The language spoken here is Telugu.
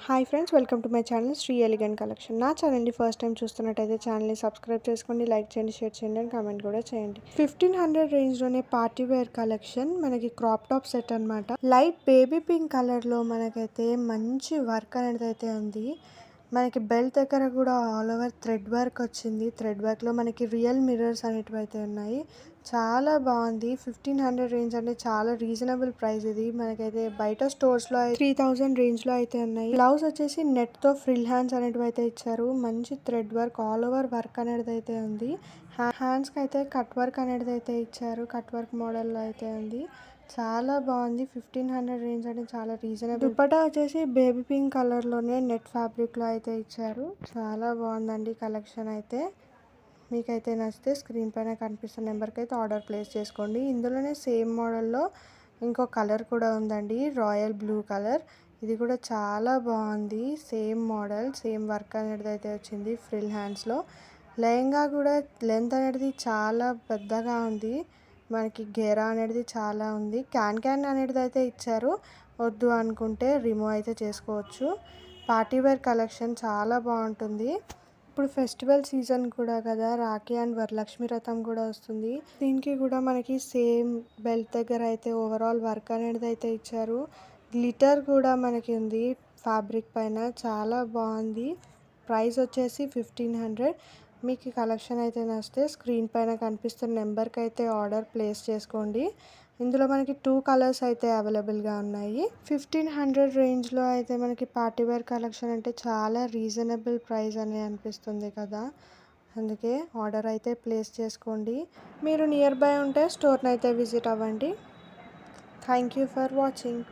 Hi friends, welcome to my channel Sri elegant collection. నా ఛానల్ని ఫస్ట్ టైం చూస్తున్నట్టయితే ఛానల్ని సబ్స్క్రైబ్ చేసుకోండి, లైక్ చేయండి, షేర్ చేయండి అండ్ కామెంట్ కూడా చేయండి. 1500 రేంజ్లోనే పార్టీ వేర్ కలెక్షన్, మనకి క్రాప్ టాప్ సెట్ అనమాట. లైట్ బేబీ పింక్ కలర్లో మనకైతే మంచి వర్క్ అనేది అయితే ఉంది. మనకి బెల్ట్ దగ్గర కూడా ఆల్ ఓవర్ థ్రెడ్ వర్క్ వచ్చింది. థ్రెడ్ వర్క్లో మనకి రియల్ మిర్రర్స్ అనేటివి అయితే ఉన్నాయి. చాలా బాగుంది. 1500 రేంజ్ అంటే చాలా రీజనబుల్ ప్రైస్. ఇది మనకైతే బయట స్టోర్స్లో 3000 రేంజ్లో అయితే ఉన్నాయి. బ్లౌజ్ వచ్చేసి నెట్తో ఫ్రిల్ హ్యాండ్స్ అనేటివి అయితే ఇచ్చారు. మంచి thread work, all over work అనేది అయితే ఉంది. హ్యాండ్స్కి అయితే కట్ వర్క్ అనేది అయితే ఇచ్చారు. కట్ వర్క్ మోడల్లో అయితే ఉంది. చాలా బాగుంది. 1500 రేంజ్ అంటే చాలా రీజనబుల్. దుపట్టా వచ్చేసి బేబీ పింక్ కలర్లోనే నెట్ ఫ్యాబ్రిక్లో అయితే ఇచ్చారు. చాలా బాగుందండి కలెక్షన్ అయితే. మీకైతే నచ్చితే స్క్రీన్ పైన కనిపిస్తున్న నెంబర్కి అయితే ఆర్డర్ ప్లేస్ చేసుకోండి. ఇందులోనే సేమ్ మోడల్లో ఇంకో కలర్ కూడా ఉందండి, రాయల్ బ్లూ కలర్. ఇది కూడా చాలా బాగుంది. సేమ్ మోడల్, సేమ్ వర్క్ అనేది అయితే వచ్చింది ఫ్రిల్ హ్యాండ్స్లో. లెహంగా కూడా లెంత్ అనేది చాలా పెద్దగా ఉంది. మనకి గేరా అనేది చాలా ఉంది. క్యాన్ అనేది అయితే ఇచ్చారు. వద్దు అనుకుంటే రిమూవ్ అయితే చేసుకోవచ్చు. పార్టీ వేర్ కలెక్షన్ చాలా బాగుంటుంది. ఇప్పుడు ఫెస్టివల్ సీజన్ కూడా కదా, రాఖీ అండ్ వరలక్ష్మి వ్రతం కూడా వస్తుంది. దీనికి కూడా మనకి సేమ్ బెల్ట్ దగ్గర అయితే ఓవరాల్ వర్క్ అనేది అయితే ఇచ్చారు. గ్లిటర్ కూడా మనకి ఉంది ఫ్యాబ్రిక్ పైన. చాలా బాగుంది. ప్రైస్ వచ్చేసి 1500. మీకు కలెక్షన్ అయితే నచ్చితే స్క్రీన్ పైన కనిపిస్తున్న నెంబర్కి అయితే ఆర్డర్ ప్లేస్ చేసుకోండి. ఇందులో మనకి 2 కలర్స్ అయితే అవైలబుల్గా ఉన్నాయి. 1500 రేంజ్లో అయితే మనకి పార్టీవేర్ కలెక్షన్ అంటే చాలా రీజనబుల్ ప్రైస్ అని అనిపిస్తుంది కదా, అందుకే ఆర్డర్ అయితే ప్లేస్ చేసుకోండి. మీరు నియర్ బై ఉంటే స్టోర్ని అయితే విజిట్ అవ్వండి. Thank you for watching.